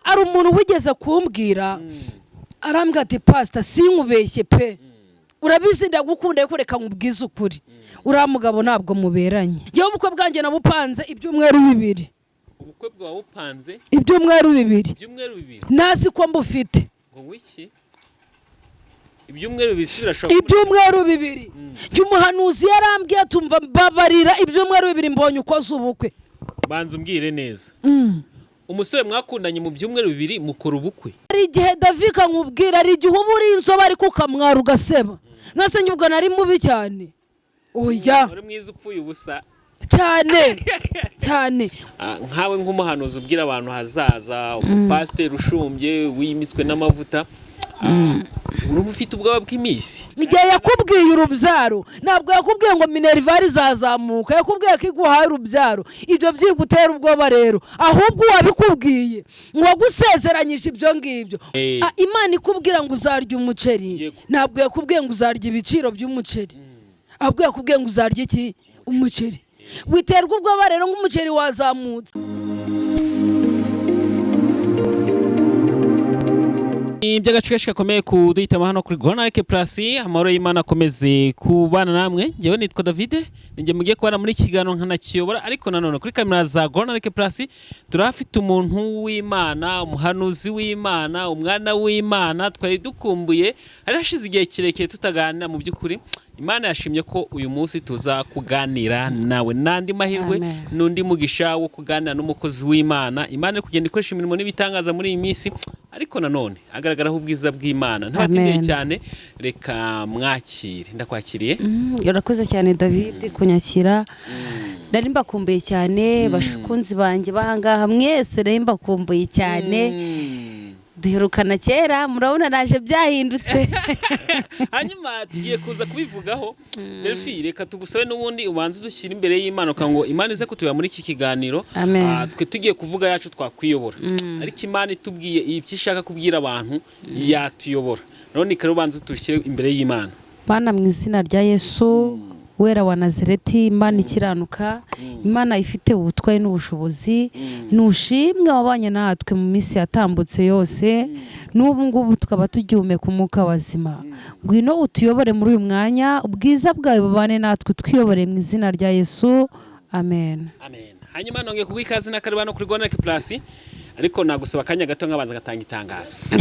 ari umuntu wigeze kumbwira arambwira ati pastor sinkubeshye pe urabizi ndagukunda kureka nkubwiza ukuri uriya mugabo ntabwo muberanye yewe ubukwe bwanjye nabupanze ibyumweru 2 ubukwe bwawe upanze ibyumweru 2 nasi ko mbufite ngo wiki ibyumweru 2 birashobora ibyumweru 2 cyumuhanuzi yarambwiye tumva babarira ibyumweru 2 mbonye ukoze ubukwe banza umbwire neza umusore mwakundanye mu byumweru 2 mukora ubukwe ari igihe Davika nkubwira ari igihe uburi inzoba ari kukamwara ugaseba nose njye nari mubi cyane oya uri mwiza upfuye ubusa cyane nkawe nk'umuhanuzi ubwira abantu hazaza umupasiteri ushumbye wimiswe n'amavuta urumva ufite ubwoba bw'imisi igihe yakubwiye urubyaro ntabwo yakubwiye ngo minervari zazamuka yakubwiye ko iguhaye urubyaro ibyo byigutera ubwoba rero ahubwo wabikubwiye ngo wagusezeranyije ibyo ngibyo Imana ikubwira ngo uzarya umuceri ntabwo yakubwiye ngo uzarya ibiciro by'umuceri ahubwo yakubwiye ngo uzarya iki umuceri witerwa ubwoba rero nk'umuceri wazamutse iby'agaciro gakomeye kuduhitamo hano kuri Gonarike Plus amahoro y'Imana akomeze kubana namwe ngewe nitwa David ninjye mugiye kubana muri kiganiro nkanakiyobora ariko nanone kuri kamera za Gonarike Plus turafite umuntu w'Imana umuhanuzi w'Imana umwana w'Imana twari dukumbuye ari hashize igihe kirekire tutaganira mu by'ukuri Imana yashimye ko uyu munsi tuza kuganira nawe nandi mahirwe nundi mugisha wo kuganira n'umukozi w'Imana Imana kugenda ikoresha imirimo n'ibitangaza muri iyi minsi ariko nanone agaragaraho ubwiza bw'Imana ntabatindiye cyane reka mwakire ndakwakiriye urakoze cyane David kunyakira nari mbakumbuye cyane bashukunzi banje bahangaha mwese nari mbakumbuye cyane duherukana kera murabona naje byahindutse hanyuma tugiye kuza kubivugaho Delphi reka tugusabe n'ubundi ubanze dushyira imbere y'Imana kango Imana ize kutuya muri iki kiganiro twe tugiye kuvuga yacu twakwiyobora ariko Imana itubwiye ibyo ishaka kubwira abantu yatuyobora none ikaro ubanze tushyire imbere y'Imana Bana mu izina rya Yesu wera wa Nazareti Imana ikiranuka Imana ifite ubutwaye n'ubushobozi nushimwe wabanye natwe mu minsi yatambutse yose n'ubu ngubu tukaba tugihumeka umwuka wazima ngwino utuyobore muri uyu mwanya ubwiza bwawe bubane natwe twiyobore mu izina rya Yesu amen hanyuma nongeye kugwikaze n'akaribano kuri Gonarike Plus ariko nagusaba akanya gato ngabanza gatanga itangazo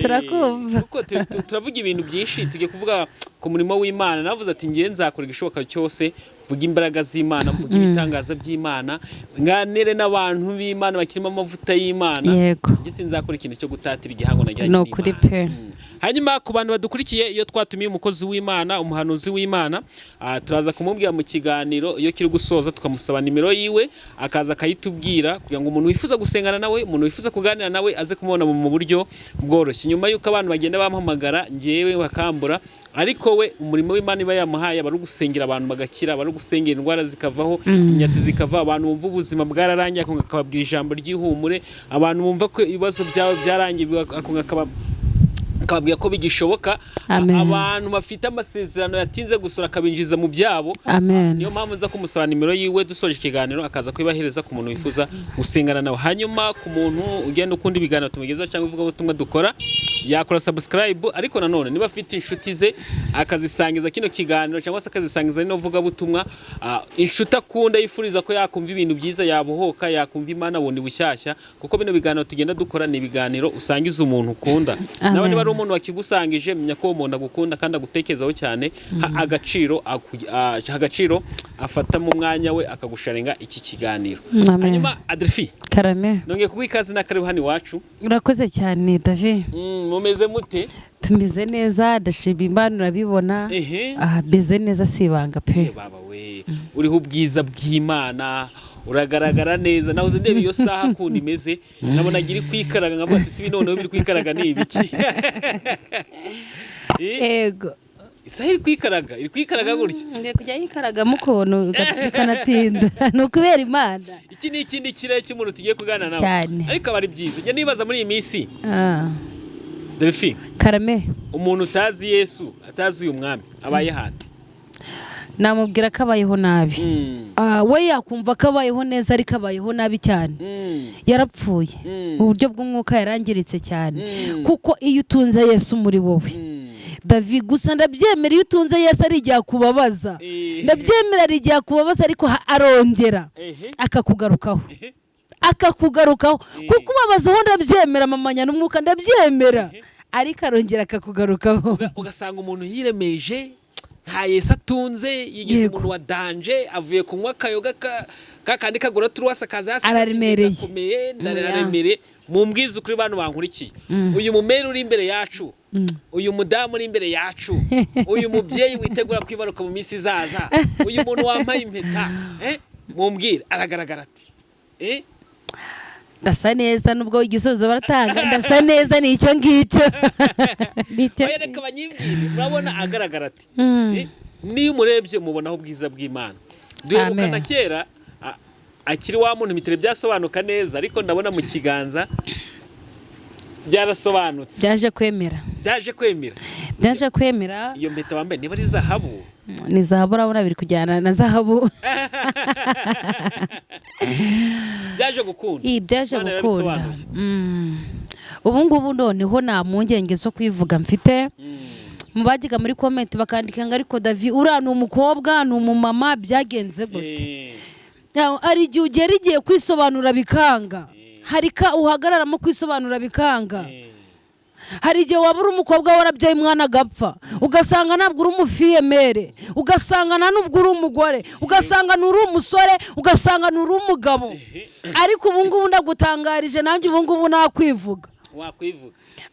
turakumva kuko turavuga ibintu byinshi tugiye kuvuga ku murimo w'Imana navuze ati ngiye nzakora igishoboka cyose vuga imbaraga z'Imana vuga ibitangaza by'Imana nganire n'abantu b'Imana bakirimo amavuta y'Imana ngiye sinzakora ikintu cyo gutatira igihango nagira no kuri pe hanyuma ku bantu badukurikiye iyo twatumiye umukozi w'Imana umuhanuzi w'Imana turaza kumubwira mu kiganiro iyo kiri gusoza tukamusaba nimero yiwe akaza akayitubwira kugira ngo umuntu wifuza gusengana nawe umuntu wifuza kuganira nawe aze kumubona mu buryo bworoshye nyuma yuko abantu bagenda bampamagara ngewe bakambura ariko we umurimo w'Imana iba yamuhaye bari gusengera abantu bagakira bari gusengera indwara zikavaho inyatsi zikava abantu bumva ubuzima bwararangiye akababwira ijambo ry'ihumure abantu bumva ko ibibazo byabo byarangiye akababwira ko bigishoboka abantu bafite amasezerano yatinze gusura akabinjiza mu byabo niyo mpamvu nza kumusaba nimero yiwe dusoje ikiganiro akaza kwibahereza ku muntu wifuza gusengana nawe hanyuma ku muntu ugenda ukunda ibiganiro tumugeza cyangwa uvuga ubutumwa dukora yakora subscribe ariko nanone niba afite inshuti ze akazisangiza kino kiganiro cyangwa se akazisangiza no vuga butumwa inshuti akunda yifuriza ko yakumva ibintu byiza yabohoka yakumva Imana bundi bushyashya kuko bino biganiro tugenda dukora ni ibiganiro usangiza umuntu ukunda nawe niba umuntu wakigusangije menya ko umuntu agukunda kandi agutekerezaho cyane agaciro afata mu mwanya we akagusharenga iki kiganiro hanyuma Adolphe karame nongeye kugwikaze n'akaribu hano iwacu urakoze cyane David mumeze mute tumeze neza ndashima Imana urabibona beze neza sibanga pe baba we uriho ubwiza bw'Imana uragaragara neza naho uzi ndebe iyo saha kundi imeze nabona gira kwikaraga ngavuga ati sibi noneho biri kwikaraga ni ibiki yego isaha iri kwikaraga gutya ngiye kujya yikaraga mukono bikanatinda nukubera Imana iki ni ikindi kirere cy'umuntu tugiye kuganira nawe ariko abari byiza njye nibaza muri iyi minsi Delphi karame umuntu utazi Yesu atazi uyu mwami abaye hati namubwira ko abayeho nabi. We yakumva ko abayeho neza ariko abayeho nabi cyane. Yarapfuye mu buryo bw'umwuka, yarangiritse cyane. Kuko iyo utunze Yesu muri wowe, David, gusa ndabyemera iyo utunze Yesu ari igihe akubabaza, ndabyemera ari igihe akubabaza, ariko arongera akakugarukaho, kuko ubabazaho ndabyemera, mamanya n'umwuka ndabyemera, ariko arongera akakugarukaho. Ugasanga umuntu yiremeje nta Yesu atunze, yigize umuntu wa danje, avuye kunywa akayoga kakandi kagura turuwasa kaza hasi, araremereye, ndaremereye. Mumbwiza ukuri bantu bankurikiye, uyu mumeri uri imbere yacu, uyu mudamu uri imbere yacu, uyu mubyeyi witegura kwibaruka mu minsi izaza, uyu muntu wambaye impeta, mumbwira aragaragara ati ndasa neza, nubwo igisubizo baratanga ndasa neza, ni icyo ngicyo. Reka banyibwire, urabona agaragara ati niyo umurebye mubonaho ubwiza bw'Imana. Duherukana kera akiri wa muntu mitire byasobanuka neza, ariko ndabona mu kiganza byarasobanutse, byaje kwemera. Iyo mpeta wambaye niba ari zahabu, ni zahabu, urabona biri kujyana na zahabu. Byaje gukunda. Ubu ngubu noneho nta mpungenge zo kwivuga mfite. Mu bagiga muri comment bakandika ngo ariko David uriya ni umukobwa, ni umumama, byagenze gute? Ari igihe ugera igiye kwisobanura bikanga, hari ka uhagararamo kwisobanura bikanga. Hari igihe waba uri umukobwa warabyaye umwana agapfa, ugasanga ntabwo uri umufiyemere, ugasanga nta nubwo uri umugore, ugasanga nturi umusore, ugasanga nturi umugabo. Ariko ubu ngubu ndagutangarije, nanjye ubu ngubu nakwivuga.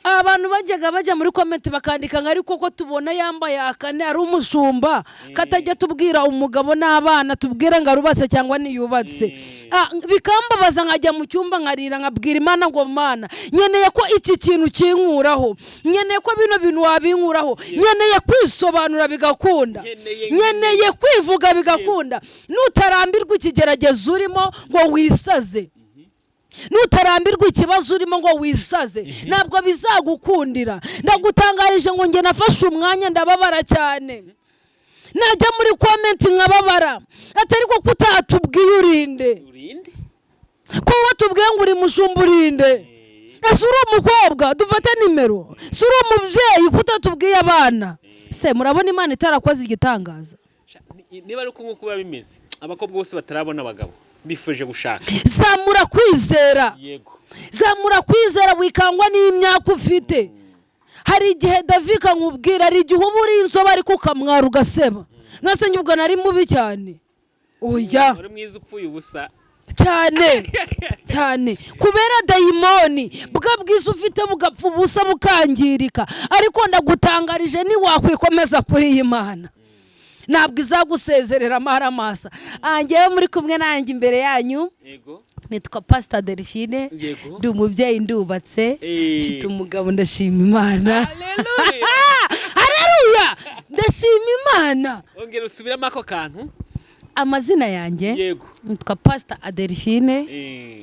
Abantu bajyaga bajya muri comment bakandika ngo ariko ko tubona yambaye akane ari umushumba, katajya tubwira umugabo n'abana, tubwire ngo arubatse cyangwa niyubatse. Bikambabaza nkajya mu cyumba nkarira nkabwira Imana ngo Mana, nyeneye ko iki kintu kinkuraho, nyeneye ko bino bintu wabinkuraho, nyeneye kwisobanura bigakunda, nyeneye kwivuga bigakunda. Nutarambirwa ikigeragezo urimo ngo wisaze, nutarambirwa ikibazo urimo ngo wisaze, ntabwo bizagukundira. Ndagutangarije ngo nge nafashe umwanya ndababara cyane, najya muri comment nkababara, atari ko kutatubwiye urinde, ko watubwiye ngo uri mushumba urinde. Ese uri umukobwa dufate nimero, si uri umubyeyi kutatubwiye abana. Se murabona Imana itarakoze igitangaza? Niba ari uko nkuko bimeze, abakobwa bose batarabona abagabo bifuje gushaka, zamura kwizera. Yego, zamura kwizera, wikangwa n'imyaka ufite. Hari igihe David kankubwira, ari igihe uba uri inzobe ariko ukamwara ugaseba, nose njye nari mubi cyane. Oya, uri mwiza upfuye ubusa cyane kubera dayimoni bwa bwiza ufite bugapfa ubusa bukangirika. Ariko ndagutangarije, ni wakwikomeza kuri iyi Mana, ntabwo izagusezerera amaramasa. Angewe muri kumwe nanjye imbere yanyu, nitwa Pastor Delphine, ndi umubyeyi, ndubatse, mfite umugabo, ndashima Imana. Haleluya, ndashima Imana. Ongera usubiramo ako kantu. Amazina yanjye nitwa Pastor Delphine,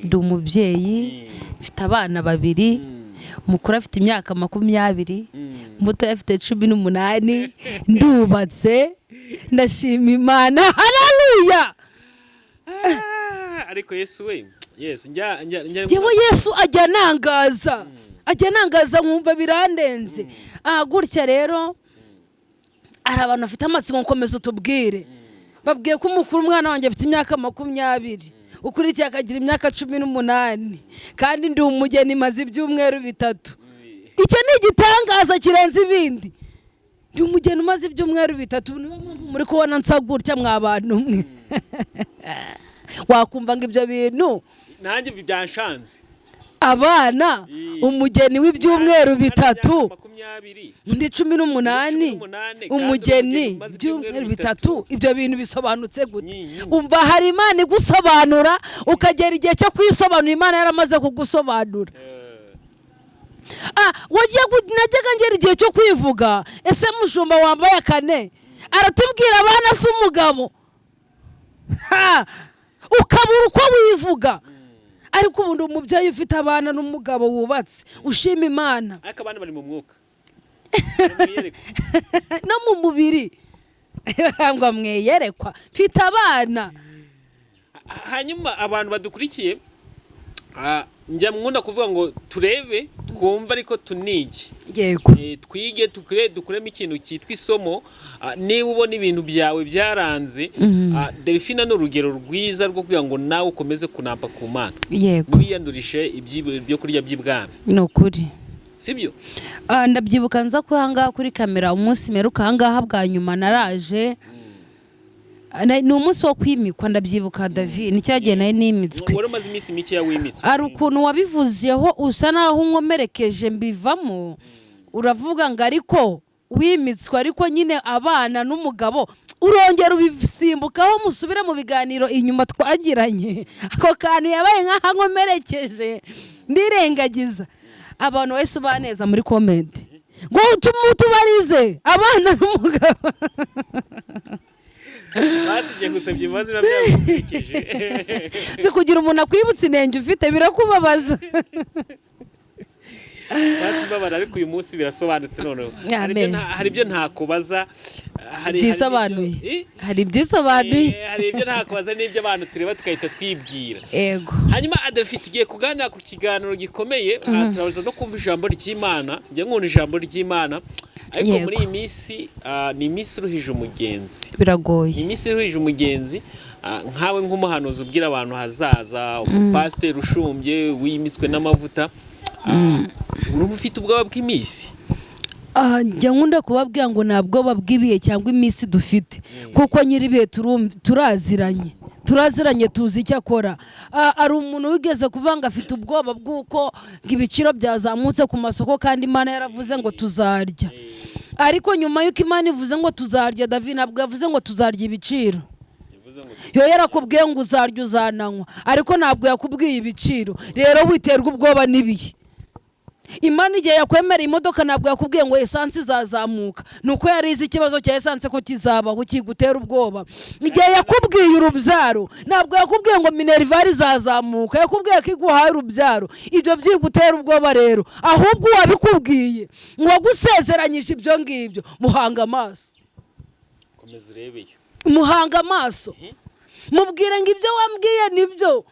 ndi umubyeyi, mfite abana babiri, mukuru afite imyaka 20, muto afite 18, ndubatse, ndashima Imana. Haleluya. Ariko Yesu we, Yewe Yesu ajya nangaza nkumva birandenze. Gutya rero ari abantu bafite amatsiko nkomeza utubwire. Babwiye ko umukuru umwana wanjye afite imyaka 20, ukurikiye akagira imyaka 18, kandi ndi umugeni maze ibyumweru 3. Icyo ni igitangaza kirenze ibindi. Ndi umugeni umaze ibyumweru 3, niba muri kubona nsa gutya mwabantu mwe. Wakumva ngo ibyo bintu nanjye byanshanze. Abana umugeni w'ibyumweru 3, undi 18, umugeni ibyumweru 3, ibyo bintu bisobanutse gute? Umva hari Imana igusobanura, ukagera igihe cyo kwisobanura Imana yaramaze kugusobanura. Najyaga ngera igihe cyo kwivuga, ese mushumba wambaye akane aratubwira abana si umugabo, ukabura uko wivuga. Ariko ubundi umubyeyi ufite abana n'umugabo wubatse, ushima Imana. Ariko abana bari mu mwuka no mu mubiri. ngo mweyerekwa mfite abana. hanyuma abantu badukurikiye njya nkunda kuvuga ngo turebe twumva ariko tunige. Yego. Twige dukuremo ikintu cyitwa isomo. Niba ubona ibintu byawe byaranze Delphine ni urugero rwiza rwo kugira ngo nawe ukomeze kunamba ku Mana. Yego. Wiyandurishe ibyo kurya by'ibwami. Ni ukuri. Sibyo? Ndabyibuka nza ko ahangaha kuri kamera umunsi meruka ahangaha bwa nyuma naraje. Ni umunsi wo kwimikwa ndabyibuka David ni cyagiye nayo nimitswe. Wari umaze iminsi mike ya wimitswe. Ari ukuntu wabivuzeho usa naho unkomerekeje mbivamo. Uravuga ngo ariko wimitswe ariko nyine abana n'umugabo urongera ubisimbukaho musubire mu biganiro inyuma twagiranye. Ako kantu yabaye nkaho nkomerekeje ndirengagiza. Abantu wese baneza muri comment ngo tubarize abana n'umugabo. Basigiye gusebya ibibazo byagukurikije. Si kugira umuntu akwibutsa inenge ufite birakubabaza. Basibabara ariko uyu munsi birasobanutse noneho. Hari ibyo ntakubaza. Hari ibyisobanuye. Hari ibyisobanuye. Hari ibyo ntakubaza n'ibyo abantu tureba tukahita twibwira. Yego. Hanyuma Delphine tugiye kuganira ku kiganiro gikomeye. Turabaza no kumva ijambo ry'Imana. Njye nkunda ijambo ry'Imana. Ariko muri iyi minsi ni iminsi iruhije umugenzi. Biragoye. Ni iminsi iruhije umugenzi. Nkawe nk'umuhanuzi ubwira abantu hazaza, umupasiteri ushumbye wimiswe n'amavuta. Urumva ufite ubwoba bw'iminsi? Njya nkunda kubabwira ngo nta bwoba bw'ibihe cyangwa iminsi dufite kuko nyiribihe turaziranye tuzi icyo akora. Ari umuntu wigeze kuvuga ngo afite ubwoba bw'uko ibiciro byazamutse ku masoko kandi Imana yaravuze ngo tuzarya. Ariko nyuma y'uko Imana ivuze ngo tuzarya, David ntabwo yavuze ngo tuzarya ibiciro. Yo yarakubwiye ngo uzarya uzananywa ariko ntabwo yakubwiye ibiciro. Rero witerwa ubwoba n'ibihe. Imana igihe yakwemera imodoka ntabwo yakubwiye ngo esanse izazamuka. Nuko yarize ikibazo cya esanse ko kizabaho kigutera ubwoba. Igihe yakubwiye urubyaro ntabwo yakubwiye ngo minervari izazamuka. Yakubwiye ko iguhaye urubyaro. Ibyo byigutera ubwoba rero. Ahubwo wabikubwiye ngo wagusezeranyije ibyo ngibyo. Muhanga amaso. Komeza urebeyo. Muhanga amaso. Mubwire ngo ibyo wambwiye nibyo.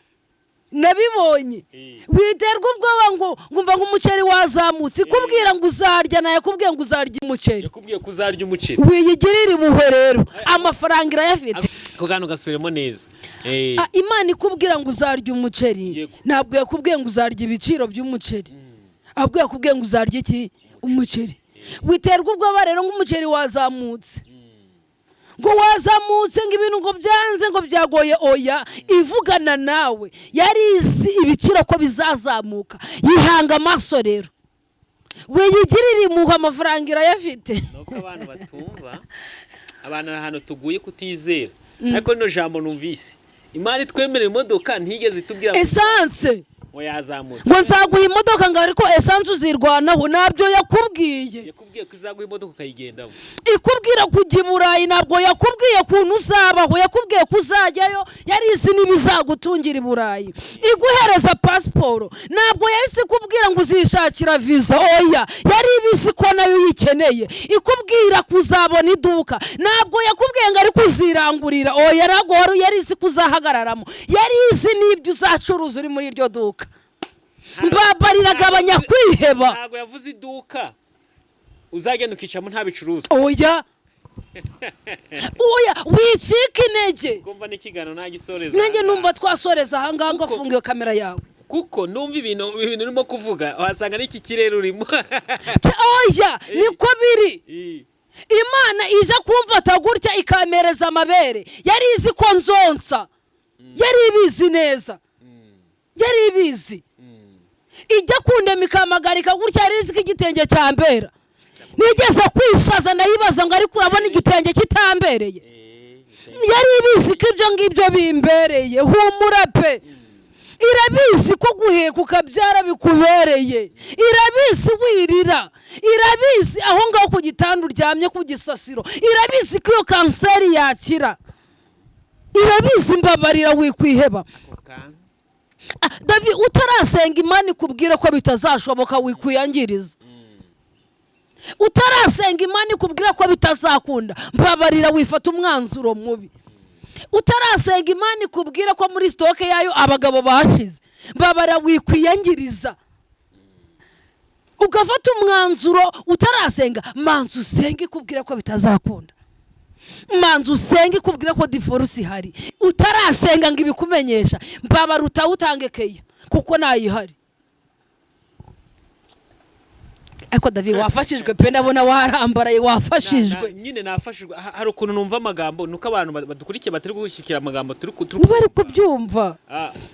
Nabibonye. Witerwa ubwoba ngo ngumva nk'umuceri wazamutse. Ikubwira ngo uzarya naye yakubwiye ngo uzarya umuceri. Yakubwiye ko uzarya umuceri. Wiyigirira impuhwe rero. Amafaranga irayafite. Ko kantu gasubiremo neza. Imana ikubwira ngo uzarya umuceri. Ntabwo yakubwiye ngo uzarya ibiciro by'umuceri. Ahubwo yakubwiye ngo uzarya iki? Umuceri. Witerwa ubwoba rero ngo umuceri wazamutse. Ngo wazamutse ngo ibintu ngo byanze ngo byagoye. Oya, ivugana nawe yarizi ibiciro ko bizazamuka. Yihanga amaso rero. Wiyigirira impuhwe amafaranga irayafite. Nuko abantu batumva abantu ahantu tuguye kutizera. Ariko rino jambo numvise Imana itwemerera imodoka ntigeze itubwira esanse ngo yazamutse. Ngo nzaguha imodoka ngo ariko esanse uzirwanaho nabyo yakubwiye. Yakubwiye ko izaguha imodoka ukayigendamo. Ikubwira kujya i Burayi ntabwo yakubwiye kuntu uzabaho. Yakubwiye ko uzajyayo yarizi n'ibizagutungira i Burayi. Iguhereza pasiporo ntabwo yahise ikubwira ngo uzishakira visa. Oya, yari ibizi ko nayo yikeneye. Ikubwira ko uzabona iduka ntabwo yakubwiye ngo ariko uzirangurira. Oya, ntabwo yarizi ko uzahagararamo. Yarizi n'ibyo uzacuruza uri muri iryo duka. Mbabarira gabanya kwiheba. Ntabwo yavuze iduka uzagenda ukicamo nta bicuruzwa. Oya. Oya, wicika intege. Kumva n'ikiganiro nagisoreza. Nanjye numva twasoreza ahangaha ngafunga iyo kamera yawe. Kuko numva ibintu urimo kuvuga wasanga n'iki kirere urimo. Oya, niko biri. Imana iza kumfata gutya ikamereza amabere. Yari izi ko nzonsa. Yari ibizi neza. Yari ibizi. Ijya kundema ikamagarika gutya yari izi ko igitenge cyambera. Nigeze kwisaza nayibaza ngo ariko urabona igitenge kitambereye. Yari ibizi ko ibyo ngibyo bimbereye. Humura pe. Irabizi ko guheka ukabyara bikubereye. Irabizi wirira. Irabizi aho ngaho ku gitanda uryamye ku gisasiro. Irabizi ko iyo kanseri yakira. Irabizi mbabarira wikwiheba. David utarasenga Imana ikubwira ko bitazashoboka wikwiyangiriza. utarasenga Imana ikubwira ko bitazakunda, mbabarira wifata umwanzuro mubi. Utarasenga Imana ikubwira ko muri stoke yayo abagabo bashize, mbabarira wikwiyangiriza ugafata umwanzuro. Utarasenga manzu usenge ikubwira ko bitazakunda, manzu usenge ikubwira ko divorce ihari. Utarasenga ngo ibikumenyesha, mbabarira utawutangekeye kuko nayihari. Eko David wafashijwe pe, ndabona warambaraye wafashijwe. Nyine nafashijwe. Hari ukuntu numva amagambo nuko abantu badukurikiye batari gushikira amagambo turi bari kubyumva.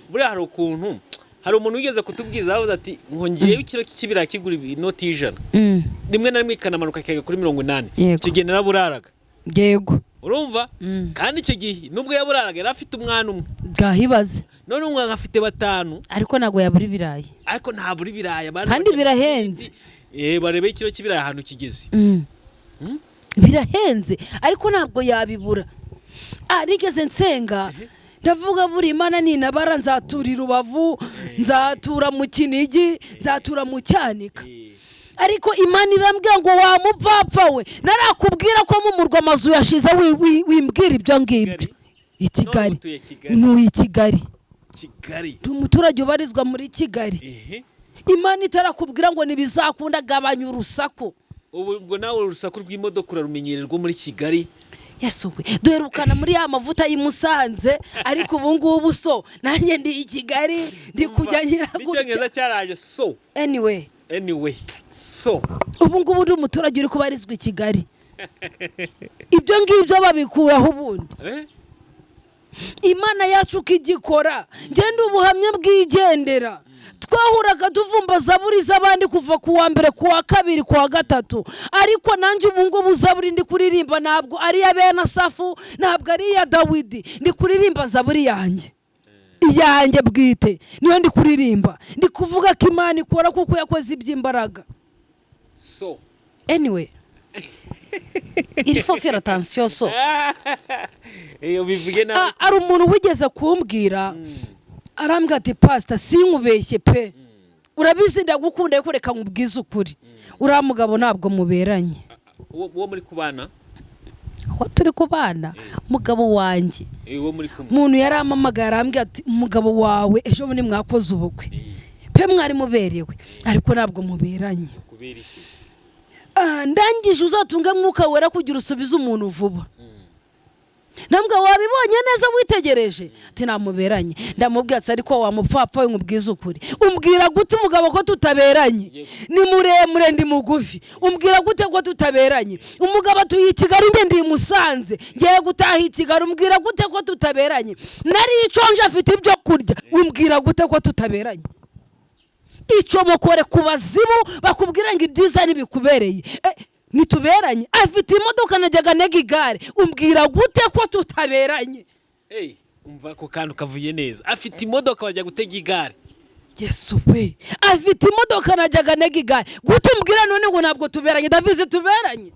Buri hari ukuntu hari umuntu wigeze kutubwiza avuze ati nkongiye ikiro kibira kigura inoti y'ijana, rimwe na rimwe ikanamanuka kigega kuri 80, kigenera buraraga. Yego urumva, kandi icyo gihe nubwo yaburaraga yari afite umwana umwe gahibaze, none umwana afite 5, ariko nago yaburi birayi, ariko nta buri biraya kandi birahenze. Barebe ikiro kibira ahantu kigeze. Birahenze ariko ntabwo yabibura. Rigeze nsenga ndavuga buri Imana ninabara nzatura Rubavu, nzatura mu Kinigi, nzatura mu Cyanika. Ariko Imana irambwira ngo wa mupfapfa we, narakubwira ko mu murwa amazu yashize wimbwira ibyo ngibyo. I Kigali n'uyi Kigali, ndi umuturage ubarizwa muri Kigali. Imana itarakubwira ngo nibizakunda, gabanya urusaku. Ubwo nawe urusaku rw'imodoka urarumenyererwa muri Kigali. Yesu we, duherukana muri ya mavuta y'Imusanze, ariko ubu ngubu so nanjye ndi i Kigali, ndi kujya nyiragutse. Icyongereza cyaraje so. Anyway so ubu ngubu ndi umuturage uri kubarizwa i Kigali. Ibyo ngibyo babikuraho ubundi. Imana yacu kigikora, ngende ubuhamya bwigendera. Twahuraga tuvumba zaburi z'abandi kuva ku wa mbere, ku wa kabiri, ku wa gatatu, ariko nanjye ubu ngubu zaburi ndi kuririmba ntabwo ari ya bene Safu, ntabwo ari ya Dawidi, ndi kuririmba zaburi yanjye bwite, niyo ndi kuririmba. Ndi kuvuga ko Imana ikora kuko yakoze iby'imbaraga. So anyway il faut faire attention. So bivuge na ari umuntu wigeze kumbwira, arambwira ati pastor sinkubeshye pe, urabizi ndagukunda yuko reka nkubwize ukuri, uriya mugabo ntabwo muberanye. Uwo muri kubana? Aho turi kubana mugabo wanjye, uwo muri kumwe, umuntu yaramamagara arambwira ati umugabo wawe ejo bundi mwakoze ubukwe pe, mwari muberewe ariko ntabwo muberanye. Kubera iki? Ndangije uzatunga mwuka wera kugira usubiza umuntu vuba. Nambwa wabibonye neza witegereje? Ati namuberanye. Ndamubwira ati ariko wa mupfapfa we nkubwiza ukuri. Umbwira gute umugabo ko tutaberanye? Ni muremure ndi mugufi. Umbwira gute ko tutaberanye? Umugabo atuye i Kigali, nge ndi Musanze, ngiye gutaha i Kigali. Umbwira gute ko tutaberanye? Nari iconje afite ibyo kurya. Umbwira gute ko tutaberanye? Icyo mukore kubazimu bakubwira ngo ibyiza nibikubereye. Nituberanye, afite imodoka najyaga ntega igare. Umbwira gute ko tutaberanye? Umva ko kantu kavuye neza. Afite imodoka wajya gutega igare. Yesu we, afite imodoka najyaga ntega igare. Gute umbwira none ngo ntabwo tuberanye? Davize tuberanye.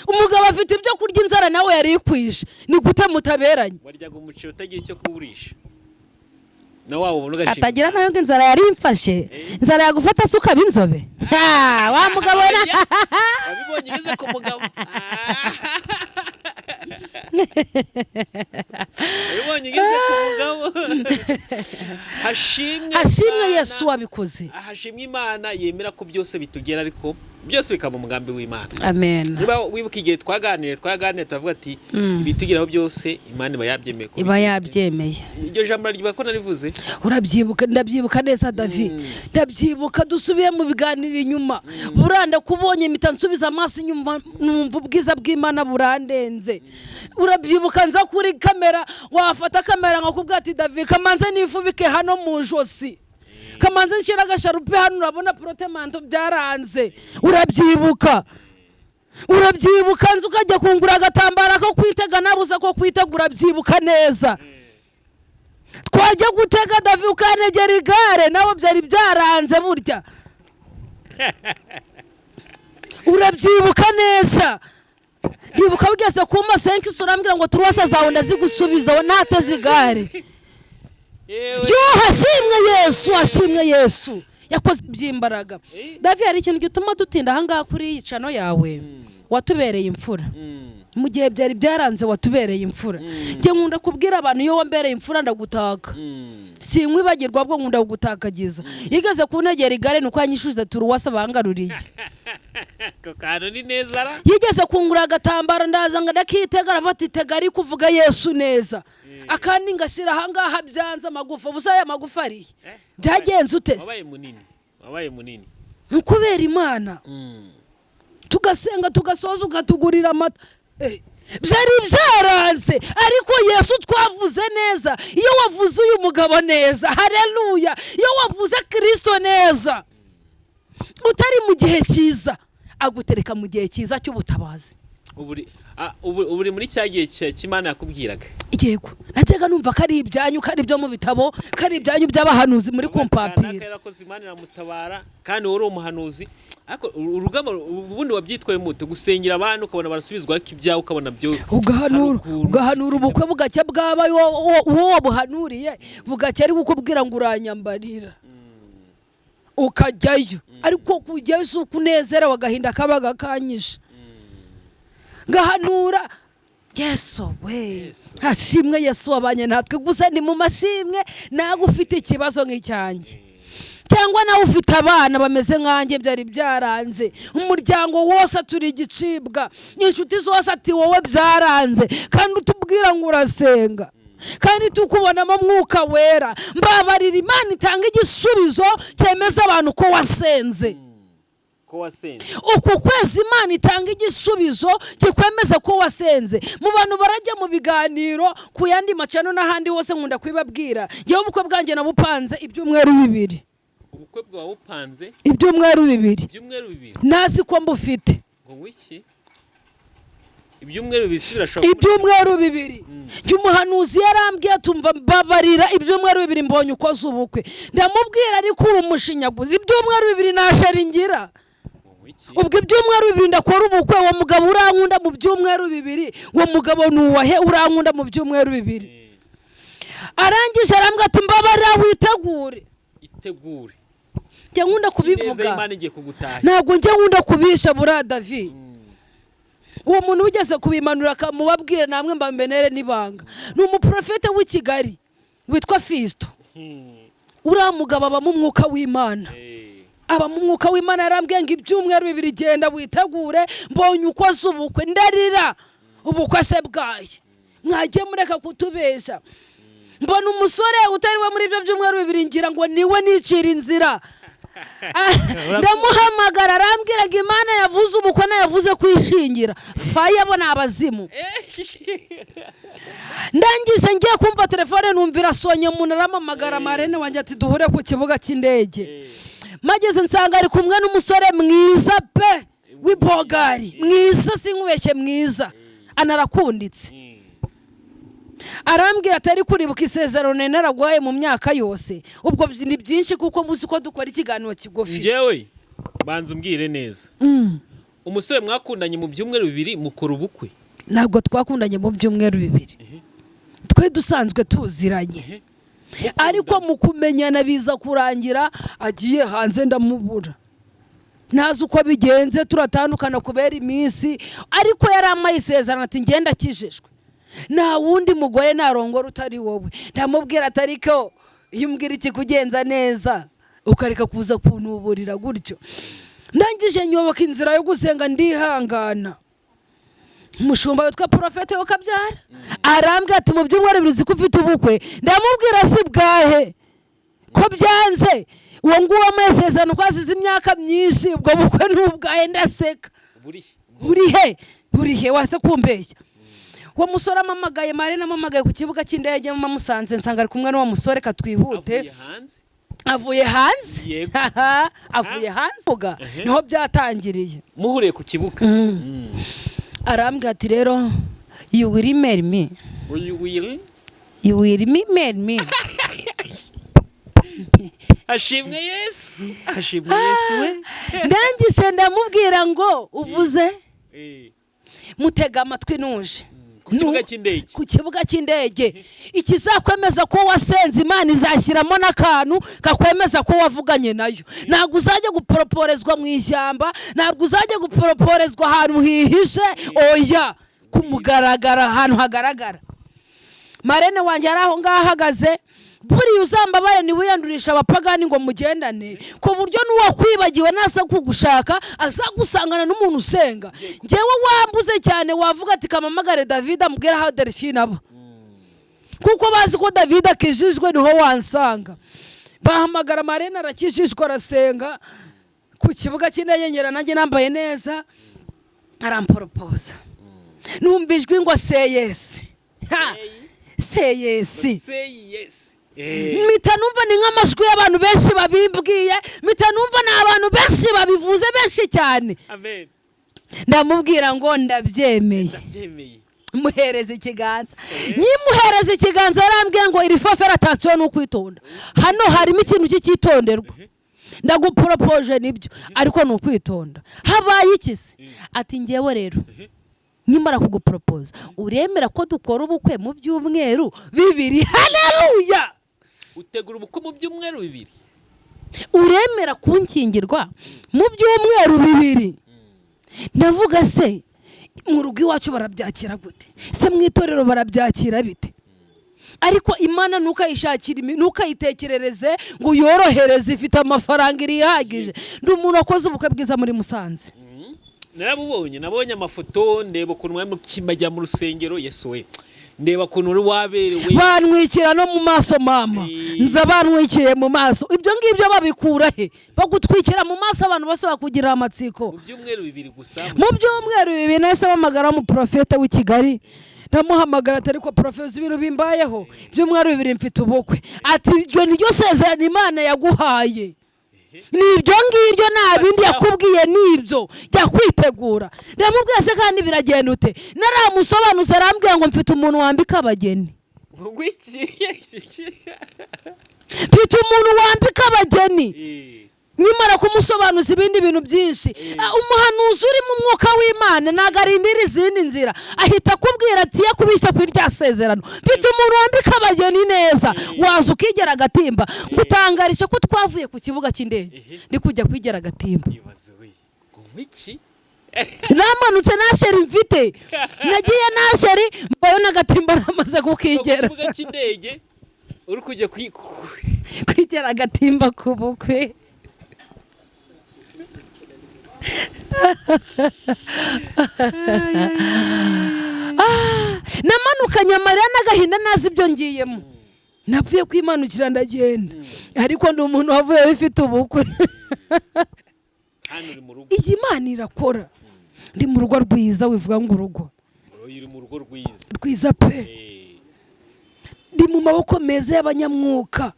Umugabo afite ibyo kurya, inzara nawe yari ikwishe. Ni gute mutaberanye? Waryaga umuciro utagira icyo kuburisha. Na wabo ubona gashimye. Atagira nayo ngo inzara yari imfashe. Inzara yagufata suka binzobe. Wa mugabo na wabibonye bize ku mugabo. Wabibonye bize ku mugabo. Hashimwe Yesu wabikoze. Hashimwe Imana yemera ko byose bitugera, ariko byose bikaba umugambi w'Imana. Amen. Wibuka igihe twaganiriye turavuga ati bitugeraho byose Imana yabyemeye ko iba yabyemeye. Iryo jambo ry'iba ko narivuze. Urabyibuka? Ndabyibuka neza David. Ndabyibuka dusubiye mu biganiro inyuma. Buranda kubonye mitansubiza amaso inyuma, numva ubwiza bw'Imana burandenze. Urabyibuka nza kuri kamera, wafata kamera nkakubwira ati David kamanze nifubike hano mu josi, kamanze nshira agasharupe hano, urabona protemanto byaranze. Urabyibuka nzi ukajya kungura agatambara ko kwitega nabuza ko kwitegura. Byibuka neza twajya gutega David ukanegera igare, nawe byari byaranze burya. Urabyibuka neza? Ndibuka bigeze ku masenki surambwira ngo turuwasa zawe ndazigusubiza nateze igare. Yo hashimwe Yesu, hashimwe Yesu. yakoze iby'imbaraga. Davi, hari ikintu gituma dutinda ahangaha kuri iyi cano yawe, watubereye imfura. Mu gihe byari byaranze watubereye imfura. Njye nkunda kubwira abantu iyo wambereye imfura ndagutaka. Sinkwibagirwa bwo nkunda kugutakagiza. Yigeze kuntegera igare nuko yanyishuza turuwasa bangaruriye. Kokano ni neza ra. Yigeze kungura agatambaro ndaza ngo ndakitegara afata itegari kuvuga Yesu neza. Akandi ngashira ahangaha byanze amagufa, busa ya magufa ari. Byagenze utese. Wabaye munini. Nkubera Imana. Tugasenga tugasoza ukatugurira amata. Byari byaranze, ariko Yesu twavuze neza. Iyo wavuze uyu mugabo neza, haleluya. Iyo wavuze Kristo neza, utari mu gihe cyiza, agutereka mu gihe cyiza cy'ubutabazi. Uburi muri cyagiye cy'Imana yakubwiraga. Yego, najyaga numva kari ibyanyu, kari byo mu bitabo, kari ibyanyu by'abahanuzi muri kompapira. Nakera ko Imana iramutabara kandi wari umuhanuzi. Ariko urugamba ubundi wabyitwaye muto gusengera abantu ukabona barasubizwa ariko ibyawe ukabona byo ugahanura ubukwe bugacya bwabaye uwo wabuhanuriye bugacya ari gukubwira ngo uranyambarira ukajyayo, ariko kujyayo si ukunezera wagahinda kabaga kanyisha. Ngahanura Yesu we, hashimwe Yesu wabanye natwe, gusa ni mu mashimwe nawe ufite ikibazo nk'icyanjye, cyangwa nawe ufite abana bameze nkanjye byari byaranze, umuryango wose turi igicibwa, inshuti zose ati wowe byaranze, kandi utubwira ngo urasenga, kandi tukubonamo mwuka wera. Mbabarira, Imana itanga igisubizo cyemeza abantu ko wasenze. Uku kwezi Imana itanga igisubizo kikwemeza ko wasenze. Mu bantu barajya mu biganiro ku yandi macano n'ahandi hose nkunda kwibabwira, ngewe ubukwe bwanjye nabupanze ibyumweru 2. Ubukwe bwawe upanze ibyumweru 2. Nazi ko mbufite. Ngo wiki? Ibyumweru 2 birashoboka. Ibyumweru 2. Umuhanuzi yarambwiye tumva babarira ibyumweru 2 mbonye uko zubukwe. Ndamubwira ariko uri umushinyaguzi, ibyumweru 2 nasharingira. Ubwo ibyumweru 2 ndakora ubukwe, uwo mugabo urankunda mu byumweru 2, uwo mugabo nuwahe urankunda mu byumweru 2. Arangije arambwira ati mbabarira witegure. Itegure. Njye nkunda kubivuga. Ntabwo njye nkunda kubisha bura Davi. Uwo muntu ugeze kubimanura akamubabwira namwe mbambenere nibanga. Ni umuprofete w'i Kigali witwa Fisto. Uriya mugabo aba mu mwuka w'Imana. Aba mu mwuka w'Imana yarambwiye ngo ibyumweru 2 genda witegure, mbonye uko zubukwe ndarira. Ubukwe se bwaye mwagiye mureka kutubesha. Mbona umusore utariwe muri ibyo byumweru 2 ngira ngo niwe nicira inzira. Ndamuhamagara arambwira ngo Imana yavuze ubukwe na yavuze kwishingira. Faya bona abazimu. Ndangije ngiye kumva telefone numvira sonye umuntu aramamagara Marene wanjye ati duhure ku kibuga cy'indege. Mageze nsanga ari kumwe n'umusore mwiza pe w'ibogari, mwiza sinkubeshye mwiza, anarakunditse. Arambwira atari kuribuka isezerano naragwaye mu myaka yose. Ubwo ni byinshi kuko muzi ko dukora ikiganiro kigufi. Njewe banza umbwire neza. Umusore mwakundanye mu byumweru 2 mukora ubukwe? Ntabwo twakundanye mu byumweru 2. Twe dusanzwe tuziranye. Ariko mu kumenyana biza kurangira agiye hanze ndamubura. Nazi uko bigenze turatandukana kubera iminsi, ariko yari amayisezerano ati ngenda kijejwe. Na wundi mugore narongora utari wowe. Ndamubwira atariko iyo umbwira iki kugenza neza ukareka kuza kunuburira gutyo. Ndangije nyoboka inzira yo gusenga ndihangana. Umushumba witwa Profete Okabyara arambwira ati mu byumweru 2 ziko ufite ubukwe. Ndamubwira si bwahe ko byanze, uwo nguwo amasezerano kwasize imyaka myinshi, ubwo bukwe n'ubwahe. Ndaseka. Burihe wase kumbeshya. Uwo musore amamagaye Marina amamagaye ku kibuga cy'indege Musanze, nsanga ari kumwe n'uwo musore katwihute. Avuye hanze? Avuye hanze uga niho byatangiriye. Muhuriye ku kibuga. Arambwira ati rero you will marry me. You will marry me. Ashimwe Yesu. Ashimwe Yesu we. Ndangije ndamubwira ngo uvuze mutega amatwi nuje. ku kibuga cy'indege. Ikizakwemeza ko wasenze Imana izashyiramo n'akantu kakwemeza ko wavuganye nayo. Ntabwo uzajya guporoporezwa mu ishyamba, ntabwo uzajya guporoporezwa ahantu hihishe, oya, kumugaragara, ahantu hagaragara. Marene wanjye yari aho ngaho ahagaze, buriya uzambabare ntiwiyandurisha abapagani ngo mugendane, ku buryo n'uwakwibagiwe naza kugushaka azagusangana n'umuntu usenga. Njyewe wambuze cyane wavuga ati kamamagare David amubwira aho Delphine aba, kuko bazi ko David akijijwe niho wansanga. Bahamagara Marene arakijijwe arasenga ku kibuga cy'indege, ngera nanjye nambaye neza, aramporopoza. Numva ijwi ngo say yes. Say yes. Mita numva ni nk'amajwi y'abantu benshi babimbwiye, mita numva ni abantu benshi babivuze benshi cyane. Amen. Ndamubwira ngo ndabyemeye. Muhereza ikiganza. Nyimuhereza ikiganza arambwiye ngo iri fafera attention no kwitonda. Hano harimo ikintu cy'itonderwa. Ndaguporopoje nibyo, ariko no kwitonda. Habaye ikisi. Ati ngewe rero nyimara kugupropose uremera ko dukora ubukwe mu byumweru 2. Haleluya. Utegura ubukwe mu byumweru 2. Uremera kunkingirwa mu byumweru 2. Ndavuga se mu rugo iwacu barabyakira gute? Se mu itorero barabyakira bite? Ariko Imana nukayitekerereze ngo yorohereze, ifite amafaranga iri yahagije. Ndi umuntu wakoze ubukwe bwiza muri Musanze. Nabonye amafoto, ndeba ukuntu mwari mukimajya mu rusengero. Yesu we, ndeba ukuntu uri waberewe. Banwikira no mu maso mama, nza banwikiye mu maso. Ibyo ngibyo babikura he? Bagutwikira mu maso abantu bose bakugirira amatsiko. Mu byumweru 2 gusa. Mu byumweru 2 nahise bamagara mu profete w'i Kigali. Ndamuhamagara atari ko professor ibintu bimbayeho. Byumweru 2 mfite ubukwe. Ati iryo niryo sezerano Imana yaguhaye. Niryo ngiryo nta bindi yakubwiye nibyo, jya kwitegura. Ndamubwiye se kandi biragenda ute? Naramusobanuza arambwiye ngo mfite umuntu wambika abageni. Mfite umuntu wambika abageni. Nyimara kumusobanuza ibindi bintu byinshi, umuhanuzi uri mu mwuka w'Imana nagarindira izindi nzira, ahita kubwira ati yakubishya kuri rya sezerano. Mfite umuntu wambika abageni neza, waza ukigera Agatimba. Ngutangarisha ko twavuye ku kibuga cy'indege ndi kujya kwigera Agatimba. Namanutse nasheri mfite, nagiye nasheri mbayo n'Agatimba namaze kukigera. Ku kibuga cy'indege uri kujya kwigera Agatimba ku bukwe. Namanukanye amarira n'agahinda nazi ibyo ngiyemo. Navuye kwimanukira ndagenda, ariko ndi umuntu wavuye bifite ubukwe. Iyi Imana irakora. Ndi mu rugo rwiza, wivuga ngo urugo. Uri mu rugo rwiza. Rwiza pe. Ndi mu maboko meza y'abanyamwuka.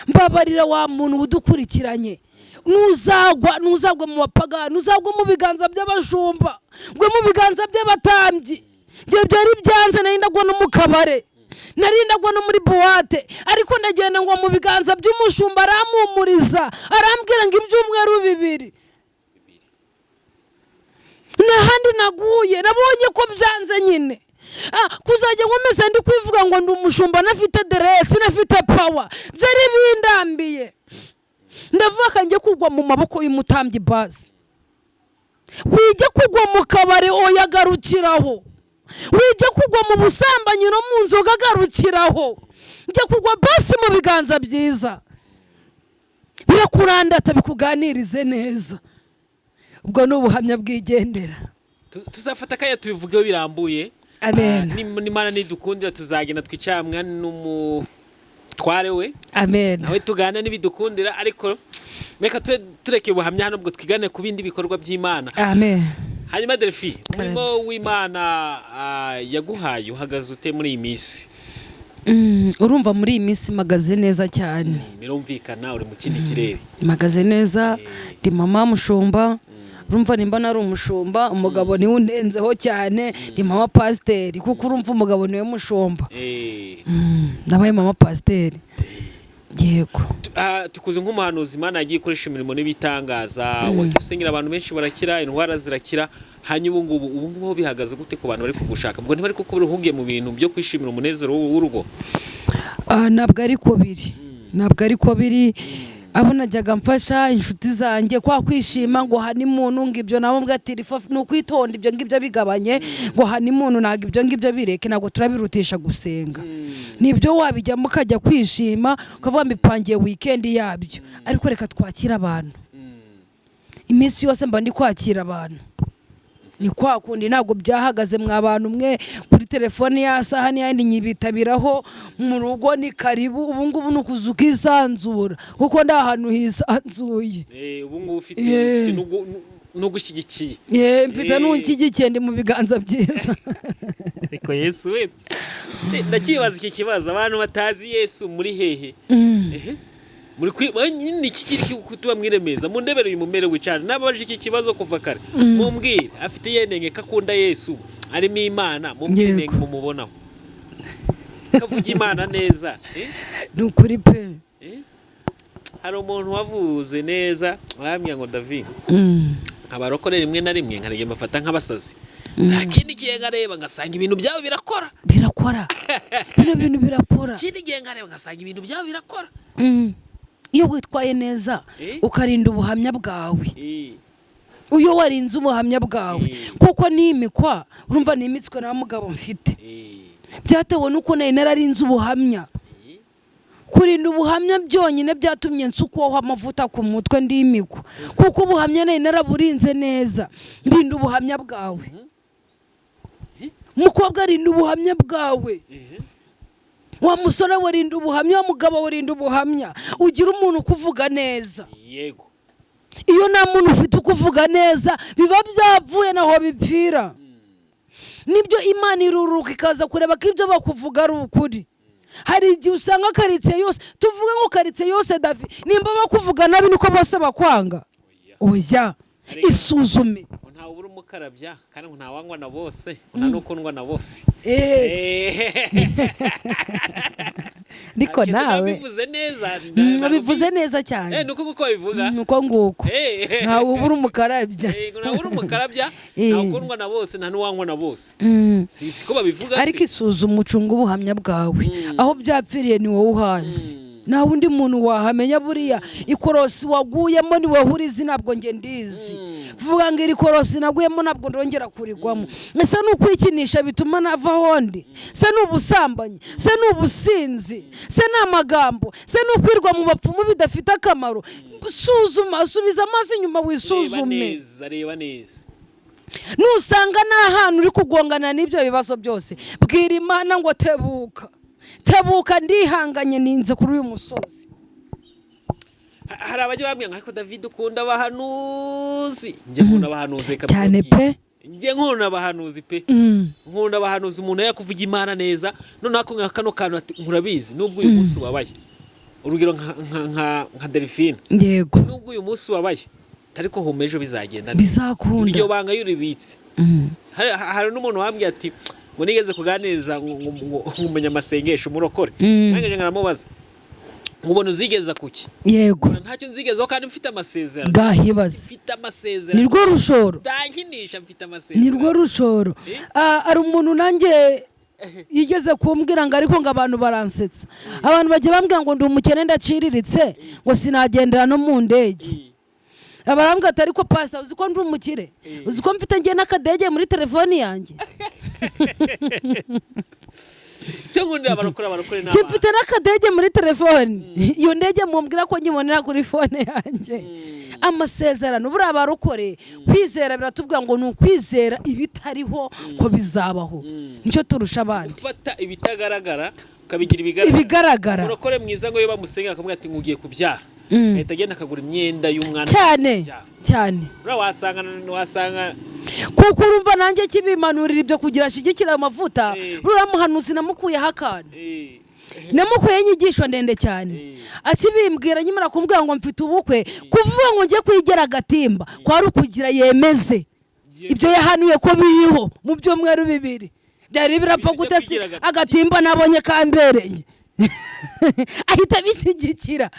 Mbabarira wa muntu udukurikiranye. Nuzagwa mu bapagani, nuzagwa mu biganza by'abashumba, ngwe mu biganza by'abatambyi. Ngiye byari byanze, nari ndagwa no mu kabare, nari ndagwa no muri buwate, ariko ndagenda ngo mu biganza by'umushumba arampumuriza, arambwira ngo ibyumweru 2. Nahandi naguye, nabonye ko byanze nyine. Kuzajya nkomeza ndi kwivuga ngo ndi umushumba nafite dress, nafite power, byari bindambiye. Ndavuga njye kugwa mu maboko y'umutambyi basi. Wije kugwa mu kabare oya garukiraho. Wije kugwa mu busambanyi no mu nzoga garukiraho. Njye kugwa basi mu biganza byiza. Birakurandata bikuganirize neza. Ubwo n'ubuhamya bwigendera. Tuzafata kaya tubivugeho birambuye. Amen. N'Imana nidukundira tuzagenda twicamwa n'umutware we. Amen. Nawe tugana n'ibidukundira, ariko reka tureke ubuhamya hano ubwo twigane ku bindi bikorwa by'Imana. Amen. Hanyuma Delphine, umurimo w'Imana yaguhaye uhagaze ute muri iyi minsi? Urumva muri iyi minsi magaze neza cyane. Birumvikana uri mu kindi kirere. Magaze neza, ndi mama mushumba. Urumva nimba nari umushumba, umugabo niwe undenzeho cyane, ndi mama pasiteri, kuko urumva umugabo niwe mushumba. Ndabaye mama pasiteri. yego tukuze nk'umuhanuzi Imana yagiye ikoresha imirimo n'ibitangaza wakisengera abantu benshi barakira indwara zirakira hanyuma ubu ngubu bihagaze gute ku bantu bari kugushaka ubwo ntibari kuko uhugiye mu bintu byo kwishimira umunezero w'urugo? ntabwo ariko biri abo najyaga mfasha inshuti zanjye kwa kwishima ngo honeymoon ngo ibyo nabo mbwatira ni ukwitonda ibyo ngibyo bigabanye ngo honeymoon ntabwo ibyo ngibyo bireke ntabwo turabirutisha gusenga nibyo wabijyamo ukajya kwishima ukavuga mbipangiye weekend yabyo ariko reka twakira abantu iminsi yose mba ndi kwakira abantu ni kwa kundi ntabwo byahagaze mwa bantu mwe kuri telefone ya saha n'iyindi nyibitabiraho mu rugo ni karibu ubu ngubu ni ukuza ukisanzura kuko nda ahantu hisanzuye ubu ngubu ufite n'ugushyigikiye mfite n'unshyigikiye ndi mu biganza byiza ariko Yesu we ndakibaza iki kibazo abantu batazi Yesu muri hehe ni iki kiri kutuba mwiremeza mu ndebere uyu mumere wicana nabaje iki kibazo kuva kare mumbwire afite yenenge kakunda Yesu arimo Imana mumbwire nenge mumubonaho kavuga Imana neza ni ukuri pe hari umuntu wavuze neza aramya ngo David abarokore rimwe na rimwe nkarege mbafata nk'abasazi kindi gihe ngareba ngasanga ibintu byabo birakora bino bintu birakora kindi gihe ngareba ngasanga ibintu byabo birakora iyo witwaye neza ukarinda ubuhamya bwawe uyo warinze ubuhamya bwawe kuko nimikwa urumva nimitswe na mugabo mfite byatewe nuko nayo nararinze ubuhamya kurinda ubuhamya byonyine byatumye nsukwaho amavuta ku mutwe ndimikwa kuko ubuhamya nayo naraburinze neza rinda ubuhamya bwawe mukobwa rinda ubuhamya bwawe wa musore warinda ubuhamya wa mugabo warinda ubuhamya ugira umuntu kuvuga neza yego iyo nta muntu ufite ukuvuga neza biba byavuye naho bipfira nibyo Imana iruruka ikaza kureba ko ibyo bakuvuga ari ukuri hari igihe usanga karitsiye yose tuvuge ngo karitsiye yose David nimba bakuvuga nabi niko bose bakwanga oya isuzume ntawe ubura umukarabya kandi nta wangwa na bose nta n'ukundwa na bose ndiko nawe bivuze neza cyane nuko kuko bivuga nuko nguko ntawe ubura umukarabya nta ukundwa na bose nta n'uwangwa na bose siko babivuga ariko isuzuma ucunga ubuhamya bwawe aho byapfiriye ni wowe uhazi nta wundi muntu wahamenya buriya ikorosi waguyemo ni wowe urizi ntabwo nge ndizi vuga ngo iri korosi naguyemo ntabwo ndongera kurigwamo ese ni ukwikinisha bituma nava hondi se ni ubusambanyi se ni ubusinzi se ni amagambo se ni ukwirwa mu bapfumu bidafite akamaro suzuma subiza amaso inyuma wisuzume reba neza nusanga nta hantu uri kugongana n'ibyo bibazo byose bwira Imana ngo tebuka ndihanganye ninze kuri uyu musozi. Hari abajya bambwira ariko David ukunda abahanuzi nje nkunda abahanuzi cyane pe nje nkunda abahanuzi pe nkunda abahanuzi umuntu yakuvuga Imana neza none ako kano kantu nkurabizi nubwo uyu munsi wabaye urugero nka Delphine yego nubwo uyu munsi wabaye ariko homejo bizagenda bizakunda iryo banga yuribitse hari n'umuntu wambwiye ati ngo nigeze kuganiriza ngumenya amasengesho murokore nange ngaramubaza ubona uzigeza kuki yego ntacyo nzigezaho kandi mfite amasezerano gahibaze mfite amasezerano nirwo rushoro dankinisha mfite amasezerano nirwo rushoro ari umuntu nanjye yigeze kumbwira ngo ariko ngo abantu baransetsa abantu bagiye bambwira ngo ndi umukene ndaciriritse ngo sinagendera no mu ndege abarambwa atari ko pastor uzi ko ndi umukire uzi ko mfite ngiye n'akadege muri telefone yanjye cyo ngundira abarokora n'aba mfite n'akadege muri telefone iyo ndege mumbwira ko nyibonera kuri phone yanjye amasezerano buri abarokore kwizera biratubwira ngo ni ukwizera ibitariho ko bizabaho nicyo turusha abandi ufata ibitagaragara ukabigira ibigaragara umurokore mwiza ngo yo bamusenga akamubwira ati ngugiye kubyara ahita agenda akagura imyenda y'umwana cyane wasanga kuko urumva nanjye kibimanurira ibyo kugira ashigikira ayo mavuta ruriya muhanuzi namukuyeho akantu namukuyeho inyigisho ndende cyane akibimbwira nyimara kumbwira ngo mfite ubukwe kuvuga ngo njye kwigera agatimba kwari ukugira yemeze ibyo yahanuye ko biriho mu byumweru 2 byari birapfa gute si agatimba nabonye kambereye ahita bishyigikira.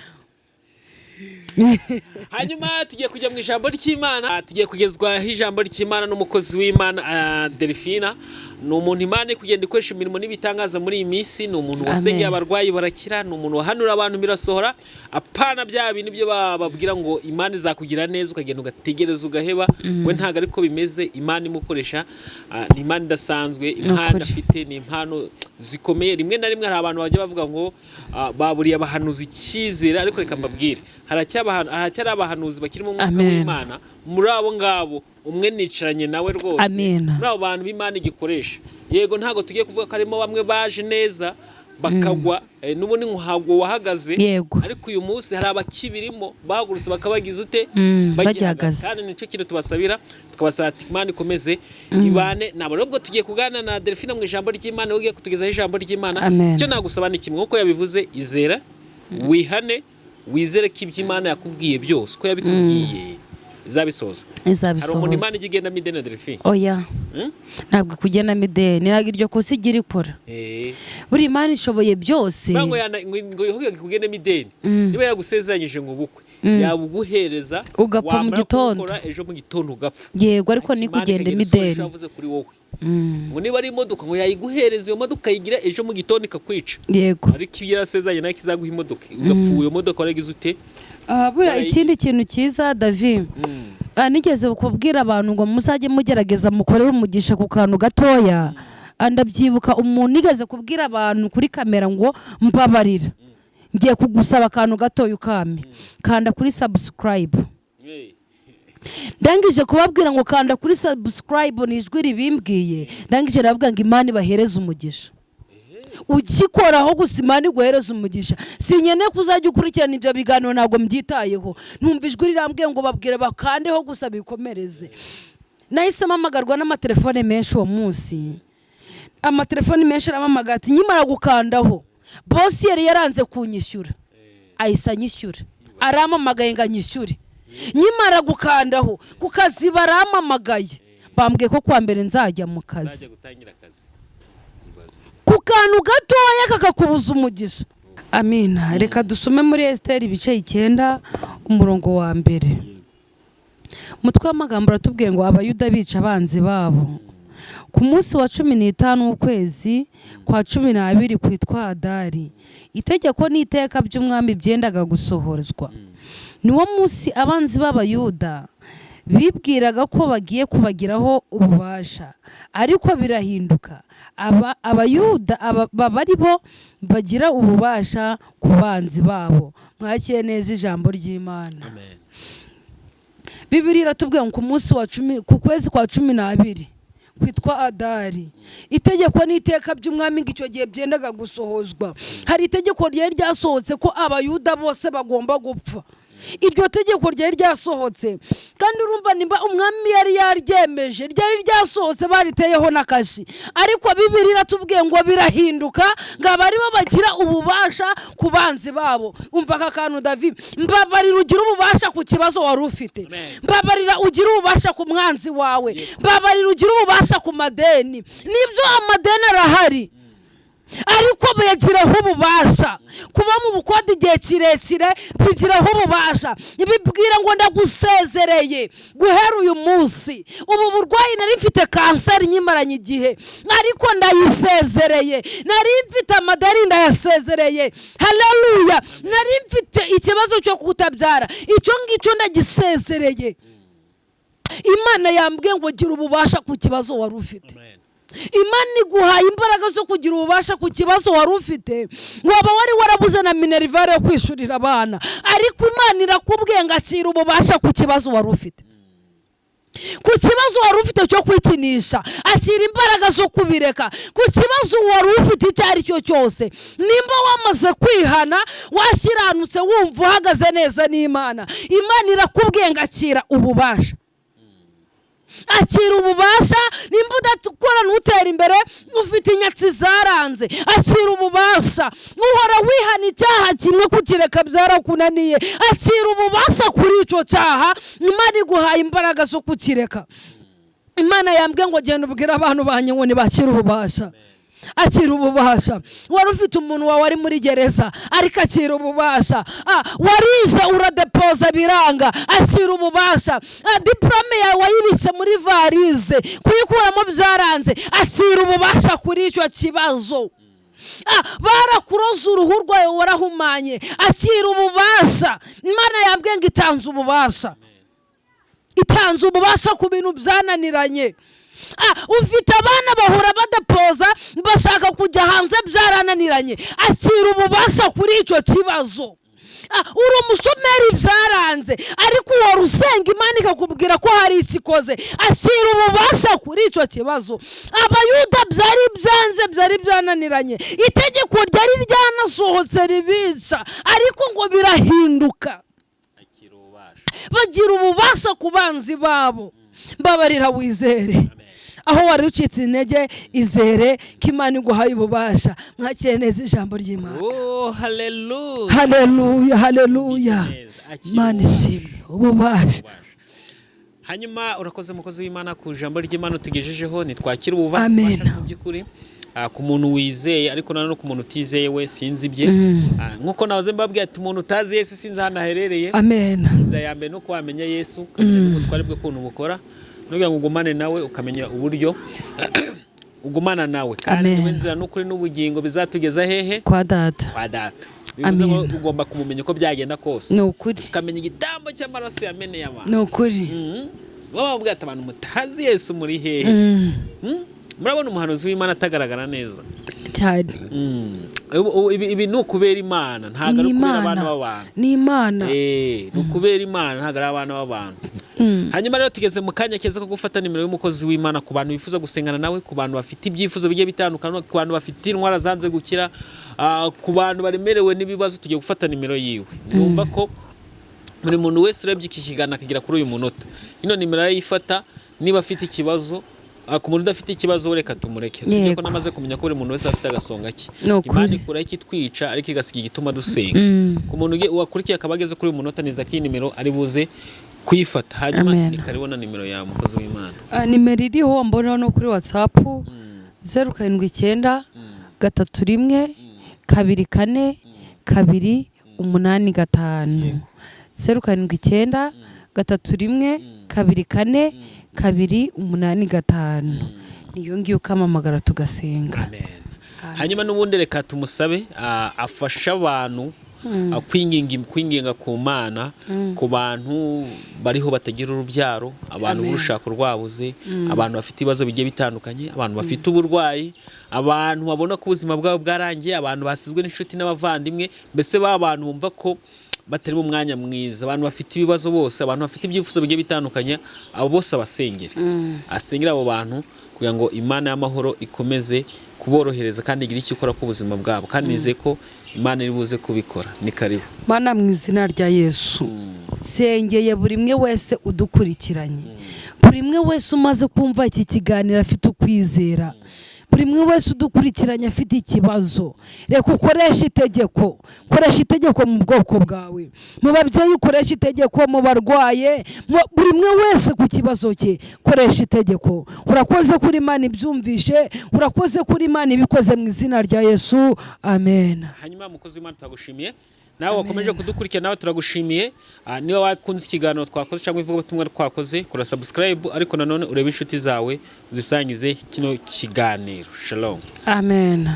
Hanyuma tugiye kujya mu ijambo ry'Imana, tugiye kugezwaho ijambo ry'Imana n'umukozi w'Imana Delphina. Ni umuntu Imana kugenda ikoresha imirimo n'ibitangaza muri iyi minsi. Ni umuntu wasengeye abarwayi barakira, ni umuntu wahanura abantu birasohora. Apana bya bintu byo bababwira ngo Imana izakugira neza ukagenda ugategereza ugaheba. We ntago ariko bimeze. Imana imukoresha, ni Imana idasanzwe, impano afite ni impano zikomeye. Rimwe na rimwe hari abantu bajya bavuga ngo baburiye abahanuzi icyizere, ariko reka mbabwire haracyari abahanuzi bakiri mu mwuka w'Imana. Muri abo ngabo umwe nicaranye nawe rwose, muri abo bantu b'Imana igikoresha. Yego ntago tugiye kuvuga ko harimo bamwe baje neza bakagwa n'ubundi nkuhabwo wahagaze, ariko uyu munsi hari abakibirimo bahagurutse bakabagiza ute bagihagaze. Kandi nicyo kintu tubasabira, tukabasaba ati Imana ikomeze ibane nabo. Rero tugiye kuganira na Delphina mu ijambo ry'Imana, ugiye kutugezaho ijambo ry'Imana. Icyo nagusaba ni kimwe, nkuko yabivuze, izera, wihane, wizere ko iby'Imana yakubwiye byose ko yabikubwiye izabisoza. Hari umuntu Imana igenda mideni Delphine? Oya, ntabwo kugena mideni, ntabwo iryo kosa igira ikora. Buri Imana ishoboye byose. Ngo yohuye kugena mideni, niba yagusezeranyije ngo ubukwe yabuguhereza ugapfa mu gitondo, ejo mu gitondo ugapfa. Yego, ariko ni kugenda mideni. Yavuze kuri wowe ngo niba ari imodoka ngo yayiguhereza iyo modoka yigira ejo mu gitondo ikakwica. Yego, ariko iyo yarasezeranye nayo kizaguha imodoka ugapfa iyo modoka waragize ute. Buriya ikindi kintu cyiza David, nigeze kubwira abantu ngo muzajye mugerageza mukorere umugisha ku kantu gatoya. Ndabyibuka umuntu nigeze kubwira abantu kuri kamera ngo mbabarira, ngiye kugusaba akantu gatoya ukame, kanda kuri subscribe. Ndangije kubabwira ngo kanda kuri subscribe, nijwi ribimbwiye. Ndangije navuga ngo Imana ibahereze umugisha. Ukikoraho gusa Imana iguhereza umugisha. Sinyene kuzajya ukurikirana ibyo biganiro, ntabwo mbyitayeho. Numva ijwi rirambwiye ngo babwire bakandeho gusa bikomereze. Nahise mpamagarwa n'amatelefone menshi uwo munsi. Amatelefone menshi aramamagara ati nyimara gukandaho boss yari yaranze kunyishyura, ahise anyishyura. Aramamagaye ngo anyishyure. Nyimara gukandaho ku kazi baramamagaye, bambwiye ko kwa mbere nzajya mu kazi. Ku kantu gatoya kakakubuza umugisha. Amina. Reka dusome muri Esther ibice 9 umurongo wa mbere. Mutwe w'amagambo ratubwiye ngo abayuda bica abanzi babo. Ku munsi wa 15 w'ukwezi kwa 12 kwitwa Adari, itegeko n'iteka by'umwami byendaga gusohorezwa. Niwo munsi abanzi b'abayuda bibwiraga ko bagiye kubagiraho ububasha, ariko birahinduka. Abayuda bari bo bagira ububasha ku banzi babo. Mwakiye neza ijambo ry'Imana. Bibiliya iratubwira ngo ku munsi wa 10 ku kwezi kwa 12 kwitwa Adari, itegeko n'iteka by'umwami ngicyo gihe byendaga gusohozwa. Hari itegeko ryari ryasohotse ko abayuda bose bagomba gupfa. Iryo tegeko ryari ryasohotse, kandi urumva nimba umwami yari yaryemeje, ryari ryasohotse bariteyeho nakashi. Ariko Bibiliya iratubwiye ngo birahinduka, ngo bari babagira ububasha ku banzi babo. Umva aka kantu David, mbabarira ugira ububasha ku kibazo wari ufite. Mbabarira ugira ububasha ku mwanzi wawe. Mbabarira ugira ububasha ku madeni. Nibyo amadeni arahari, ariko bayagiraho ububasha. Kuba mu bukode igihe kirekire bigiraho ububasha. Ibibwira ngo ndagusezereye guhera uyu munsi. Ubu burwayi nari mfite kanseri nyimaranye igihe, ariko ndayisezereye. Nari mfite amadeni ndayasezereye. Haleluya. Nari mfite ikibazo cyo kutabyara, icyo ngicyo ndagisezereye. Imana yambwiye ngo gira ububasha ku kibazo wari ufite. Imana iguhaye imbaraga zo kugira ububasha ku kibazo wari ufite. Waba wari warabuze na minerivare yo kwishurira abana, ariko Imana irakubwiye ngo akira ububasha ku kibazo wari ufite. Ku kibazo wari ufite cyo kwikinisha, akira imbaraga zo kubireka. Ku kibazo wari ufite icyo ari cyo cyose, nimba wamaze kwihana, wakiranutse wumva uhagaze neza n'Imana, Imana irakubwiye ngo akira ububasha. Akira ububasha. Nimba udakora ntutera imbere, ufite inyatsi zaranze, akira ububasha. Uhora wihana icyaha kimwe kukireka byarakunaniye, akira ububasha kuri icyo cyaha. Imana iguhaye imbaraga zo kukireka. Imana yambwiye ngo genda ubwira abantu banyu ngo nibakire ububasha. akira ububasha. Wari ufite umuntu wawe ari muri gereza ariko akira ububasha. Warize uradepoza biranga, akira ububasha. Diplome yawe wayibitse muri varize kuyikuramo byaranze, akira ububasha kuri icyo kibazo. Barakuroza uruhu rwawe warahumanye, akira ububasha. Imana yambwiye ngo itanze ububasha, itanze ububasha ku bintu byananiranye. Ufite abana bahura badapoza bashaka kujya hanze byarananiranye, akira ububasha kuri icyo kibazo. Uri umushomeri byaranze ariko wari usenga Imana ikakubwira ko hari ikikoze, akira ububasha kuri icyo kibazo. Abayuda byari byanze, byari byananiranye, itegeko ryari ryanasohotse ribica ariko ngo birahinduka, bagira ububasha ku banzi babo. Mbabarira wizere, aho wari ucitse intege izere ko Imana iguhaye ububasha. Mwakire neza ijambo ry'Imana. Haleluya, haleluya, haleluya. Imana ishimwe ububasha. Hanyuma urakoze mukozi w'Imana ku ijambo ry'Imana tugejejeho. Nitwakira ububasha. Amen. Mu by'ukuri ku muntu wizeye, ariko nanone ku muntu utizeye we sinzi bye. Nkuko nahoze mbabwiye ati umuntu utazi Yesu sinzi hano aherereye. Amen. Inzira ya mbere no kwamenya Yesu, ukamenya ubutware bwe kuntu bukora, nugira ngo ugumane nawe, ukamenya uburyo ugumana nawe, kandi inzira n'ukuri n'ubugingo bizatugeza hehe? Kwa data. Kwa data. Bivuze ngo ugomba kumumenya ko byagenda kose. Ni ukuri. Ukamenya igitambo cy'amaraso yameneye abantu. Ni ukuri. Wababwira ati abantu mutazi Yesu muri hehe? Murabona umuhanuzi w'Imana atagaragara neza cyane. Ibi ni ukubera Imana, ntabwo ari ukubera abana b'abantu. Ni Imana. Ni ukubera Imana, ntabwo ari abana b'abantu. Hanyuma rero tugeze mu kanya keza ko gufata nimero y'umukozi w'Imana ku bantu bifuza gusengana nawe, ku bantu bafite ibyifuzo bigiye bitandukanye, ku bantu bafite indwara zanze gukira, ku bantu baremerewe n'ibibazo, tugiye gufata nimero yiwe. Numva ko buri muntu wese urebye iki kiganiro akagera kuri uyu munota, ino nimero arayifata. Niba afite ikibazo, ku muntu udafite ikibazo reka tumureke. Sibyo ko namaze kumenya ko buri muntu wese afite agasonga ke. Imana ikura ikitwica ariko igasiga igituma dusenga. Ku muntu wakurikiye akaba ageze kuri uyu munota, niza ko nimero ari buze kuyifata. Hanyuma nikaribona nimero ya mukozi w'Imana. Nimero iriho mbona no kuri WhatsApp 079 31 24 285 079 31 24 285. Niyo ngiyo ukamamagara tugasenga. Hanyuma n'ubundi reka tumusabe afasha abantu kwinginga ku Mana, ku bantu bariho batagira urubyaro, abantu b'urushako rwabuze, abantu bafite ibibazo bigiye bitandukanye, abantu bafite uburwayi, abantu babona ko ubuzima bwabo bwarangiye, abantu basizwe n'inshuti n'abavandimwe, mbese ba bantu bumva ko batari mu mwanya mwiza, abantu bafite ibibazo bose, abantu bafite ibyifuzo bigiye bitandukanye, abo bose abasengere. Asengera abo bantu kugira ngo Imana y'amahoro ikomeze kuborohereza kandi igira icyo ikora ku buzima bwabo, kandi nizeye ko Imana iri buze kubikora. Ni karibu Mana mu izina rya Yesu. Sengeye buri mwe wese udukurikiranye, buri mwe wese umaze kumva iki kiganiro afite ukwizera, buri mwe wese udukurikiranye afite ikibazo, reka ukoresha itegeko. Koresha itegeko mu bwoko bwawe, mu babyeyi ukoresha itegeko, mu barwaye, buri mwe wese ku kibazo cye koresha itegeko. Urakoze kuri Imana ibyumvishe, urakoze kuri Imana ibikoze mu izina rya Yesu. Amen. Hanyuma mukozi w'Imana turagushimiye, nawe wakomeje kudukurikira, nawe turagushimiye. Niba wakunze ikiganiro twakoze cyangwa ivugabutumwa twakoze, kora subscribe, ariko nanone urebe inshuti zawe uzisangize kino kiganiro. Shalom. Amen.